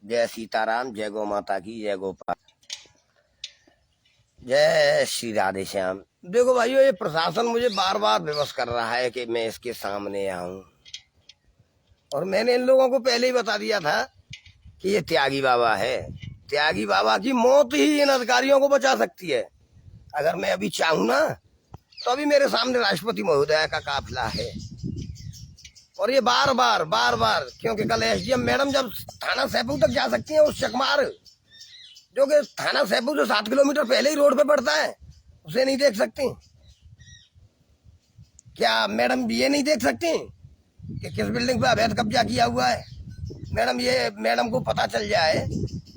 जय सीताराम, जय गौ माता की, जय गोपाल, जय श्री राधे श्याम। देखो भाइयों, ये प्रशासन मुझे बार बार विवश कर रहा है कि मैं इसके सामने आऊं, और मैंने इन लोगों को पहले ही बता दिया था कि ये त्यागी बाबा है। त्यागी बाबा की मौत ही इन अधिकारियों को बचा सकती है। अगर मैं अभी चाहूं ना, तो अभी मेरे सामने राष्ट्रपति महोदय का काफिला है, और ये बार बार क्योंकि कल एसडीएम मैडम जब थाना सैफू तक जा सकती है, उस चकमार जो कि थाना सैफू से 7 किलोमीटर पहले ही रोड पे पड़ता है, उसे नहीं देख सकती क्या? मैडम ये नहीं देख सकती कि किस बिल्डिंग पे अवैध कब्जा किया हुआ है? मैडम को पता चल जाए,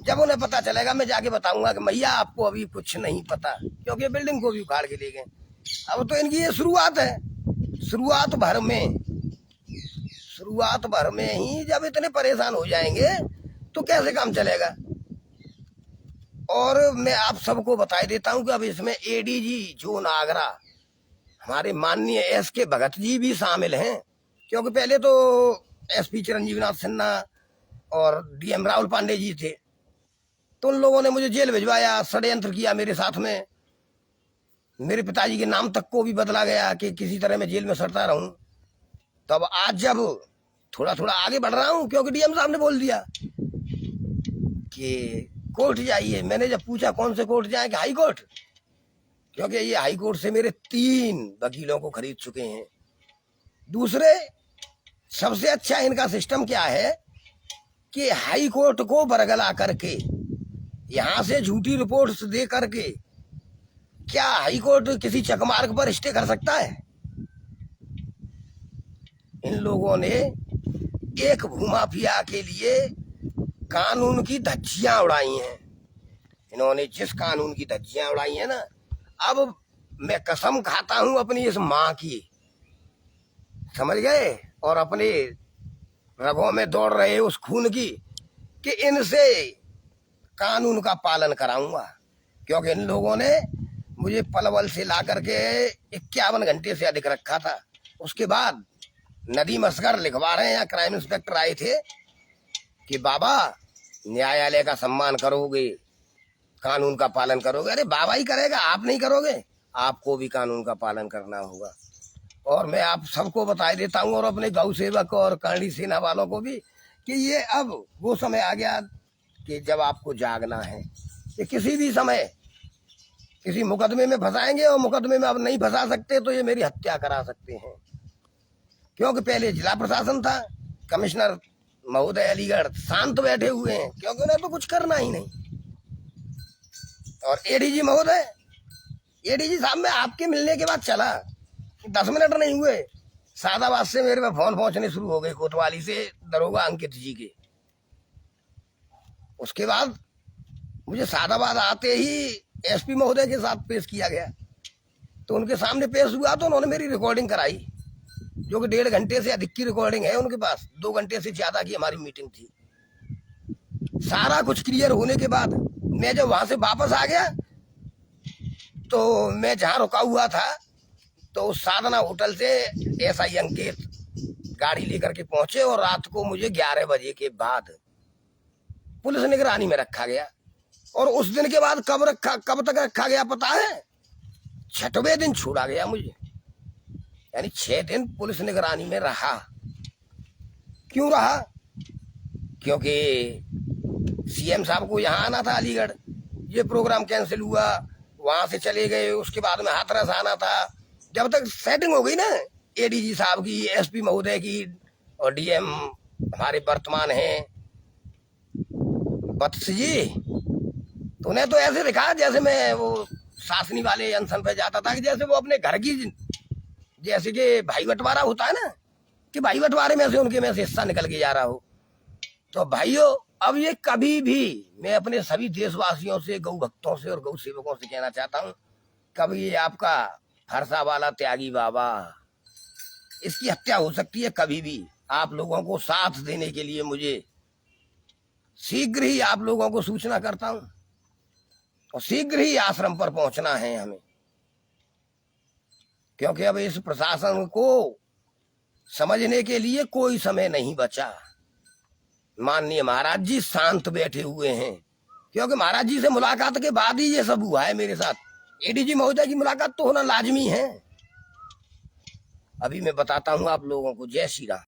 जब उन्हें पता चलेगा मैं जाके बताऊंगा कि भैया आपको अभी कुछ नहीं पता, क्योंकि बिल्डिंग को भी उखाड़ के ले गए। अब तो इनकी ये शुरुआत है। शुरुआत भर में ही जब इतने परेशान हो जाएंगे तो कैसे काम चलेगा? और मैं आप सबको बता देता हूं कि अब इसमें एडीजी जोन आगरा हमारे माननीय एसके भगत जी भी शामिल हैं, क्योंकि पहले तो एसपी चिरंजीवी नाथ सिन्हा और डीएम राहुल पांडे जी थे, तो उन लोगों ने मुझे जेल भिजवाया, षड्यंत्र किया मेरे साथ में। मेरे पिताजी के नाम तक को भी बदला गया कि किसी तरह मैं जेल में सड़ता रहूं। तब आज जब थोड़ा थोड़ा आगे बढ़ रहा हूं, क्योंकि डीएम साहब ने बोल दिया कि कोर्ट जाइए। मैंने जब पूछा कौन से कोर्ट जाए, कि हाई कोर्ट, क्योंकि ये हाई कोर्ट से मेरे 3 वकीलों को खरीद चुके हैं। दूसरे, सबसे अच्छा इनका सिस्टम क्या है कि हाई कोर्ट को बरगला करके यहां से झूठी रिपोर्ट्स दे करके क्या हाई कोर्ट किसी चकमार्ग पर स्टे कर सकता है? इन लोगों ने एक भूमाफिया के लिए कानून की धज्जियां उड़ाई हैं। इन्होंने जिस कानून की धज्जियां उड़ाई है ना, अब मैं कसम खाता हूं अपनी इस माँ की, समझ गए, और अपने रगों में दौड़ रहे उस खून की, कि इनसे कानून का पालन कराऊंगा। क्योंकि इन लोगों ने मुझे पलवल से ला करके 51 घंटे से अधिक रखा था। उसके बाद नदीम असगर लिखवा रहे हैं, या क्राइम इंस्पेक्टर आए थे कि बाबा न्यायालय का सम्मान करोगे, कानून का पालन करोगे। अरे बाबा ही करेगा, आप नहीं करोगे? आपको भी कानून का पालन करना होगा। और मैं आप सबको बता देता हूँ, और अपने गौ सेवक और करणी सेना वालों को भी, कि ये अब वो समय आ गया कि जब आपको जागना है। कि किसी भी समय किसी मुकदमे में फंसाएंगे, और मुकदमे में अब नहीं फंसा सकते तो ये मेरी हत्या करा सकते हैं। क्योंकि पहले जिला प्रशासन था, कमिश्नर महोदय अलीगढ़ शांत बैठे हुए हैं, क्योंकि उन्हें तो कुछ करना ही नहीं। और एडीजी महोदय, एडीजी साहब, मैं आपके मिलने के बाद चला 10 मिनट नहीं हुए, सादाबाद से मेरे पे फोन पहुंचने शुरू हो गए, कोतवाली से दरोगा अंकित जी के। उसके बाद मुझे सादाबाद आते ही एसपी महोदय के साथ पेश किया गया। तो उनके सामने पेश हुआ तो उन्होंने मेरी रिकॉर्डिंग कराई, जो कि 1.5 घंटे से अधिक की रिकॉर्डिंग है उनके पास। 2 घंटे से ज्यादा की हमारी मीटिंग थी। सारा कुछ क्लियर होने के बाद मैं जब वहां से वापस आ गया, तो मैं जहां रुका हुआ था, तो उस साधना होटल से एसआई अंकित गाड़ी लेकर के पहुंचे, और रात को मुझे 11 बजे के बाद पुलिस निगरानी में रखा गया। और उस दिन के बाद कब तक रखा गया पता है? 6वें दिन छोड़ा गया मुझे, यानी 6 दिन पुलिस निगरानी में रहा। क्यों रहा? क्योंकि सीएम साहब को यहाँ आना था अलीगढ़, ये प्रोग्राम कैंसिल हुआ, वहां से चले गए। उसके बाद में हाथरस आना था। जब तक सेटिंग हो गई ना एडीजी साहब की, एसपी महोदय की, और डीएम हमारे वर्तमान हैं वत्स जी, तो उन्हें तो ऐसे दिखा जैसे मैं वो शासनी वाले अनशन पे जाता था, कि जैसे वो अपने घर की, जैसे कि भाई बंटवारा होता है ना, कि भाई बंटवारे में से उनके में से हिस्सा निकल के जा रहा हो। तो भाइयों, अब ये कभी भी मैं अपने सभी देशवासियों से, गौ भक्तों से और गौ सेवकों से कहना चाहता हूँ, कभी ये आपका फरसा वाला त्यागी बाबा, इसकी हत्या हो सकती है कभी भी। आप लोगों को साथ देने के लिए मुझे शीघ्र ही आप लोगों को सूचना करता हूं, और शीघ्र ही आश्रम पर पहुंचना है हमें, क्योंकि अब इस प्रशासन को समझने के लिए कोई समय नहीं बचा। माननीय महाराज जी शांत बैठे हुए हैं, क्योंकि महाराज जी से मुलाकात के बाद ही ये सब हुआ है मेरे साथ। एडीजी महोदय की मुलाकात तो होना लाजमी है। अभी मैं बताता हूँ आप लोगों को। जय श्री राम।